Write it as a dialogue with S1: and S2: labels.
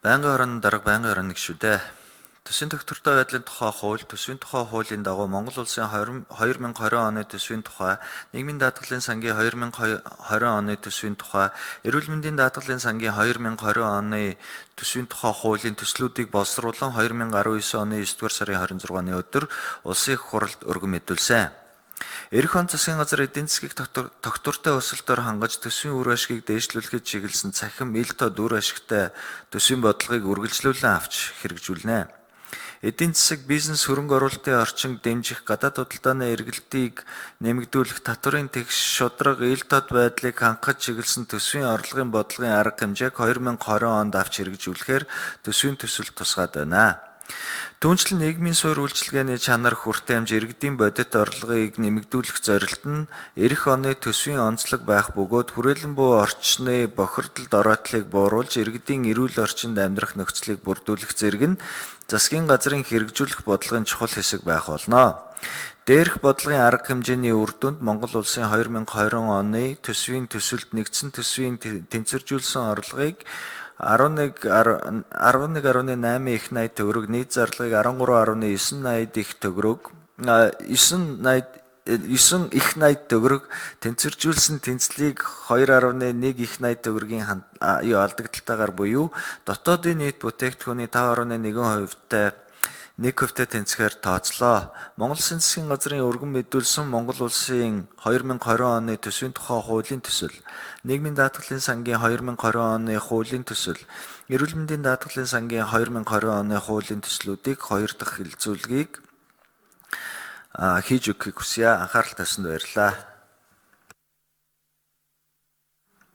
S1: Байнгын хорооны дарга байнгын хорооны шүү дээ. Төсвийн тогтвортой байдлын тухай хууль, төсвийн тухай хуулийн дагуу Монгол улсын 2020 оны төсвийн тухай, нийгмийн даатгалын сангийн 2020 оны төсвийн тухай, эрүүл мэндийн даатгалын сангийн 2020 оны төсвийн тухай хуулийн төслүүдийг боловсруулан 2019 оны 9-р сарын 26-ны өдөр улсын их хурлд өргөн мэдүүлсэн. Эх он засгийн газар эдийн засгийг тогтвортой өсөлтөөр хангаж төсвийн үр ашгийг дээшлүүлэхэд чиглэсэн цахим ил тод үр ашигтай төсвийн бодлогыг үргэлжлүүлэн авч хэрэгжүүлнэ. Эдийн засаг, бизнес, хөрөнгө оруулалтын орчинг дэмжих, гадаад худалдааны эргэлтийг нэмэгдүүлэх, татварын тэгш, шударга, ил тод байдлыг хангахад чиглэсэн төсвийн орлогын бодлогын арга хэмжээг 2020 онд авч хэрэгжүүлэхээр төсвийн төсөл тусгаад байна. Түүнчлэн нийгмийн суурь үйлчилгээний чанар хүртээмж иргэдийн бодит орлогыг нэмэгдүүлэх зорилт нь эх оны төсвийн онцлог байх бөгөөд хүрээлэн буй орчны бохирдолд ороотлыг бууруулж иргэдийн эрүүл орчинд амьдрах нөхцөлийг бүрдүүлэх зэрэг нь засгийн газрын хэрэгжүүлэх бодлогын чухал хэсэг байх болно. Дээрх бодлогын арга хэмжээний үр дүнд Монгол улсын 2020 оны төсвийн төсөлд нэгдсэн төсвийн тэнцвэржүүлсэн орлогыг 11.8 их найт төгрөг, нийт зарлагыг 13.980 их төгрөг, 9 их найт төгрөг, тэнцвэржүүлсэн тэнцлийг 2.1 их найт төгрөгийн алдагдaltaгаар буюу дотоодын нийт бүтээгдэхүүний 5.1%-тай 1%-тэй тэнцэхээр тооцлоо. Монгол Улсын засгийн газрын өргөн мэдүүлсэн Монгол Улсын 2020 оны төсвийн тухай хуулийн төсөл, нийгмийн даатгалын сангийн 2020 оны хуулийн төсөл, эрүүл мэндийн даатгалын сангийн 2020 оны хуулийн төслүүдийг 2 дахь хэлэлцүүлгийг хийж өгөхийг хүсье. Анхаарал тавьсанд баярлалаа.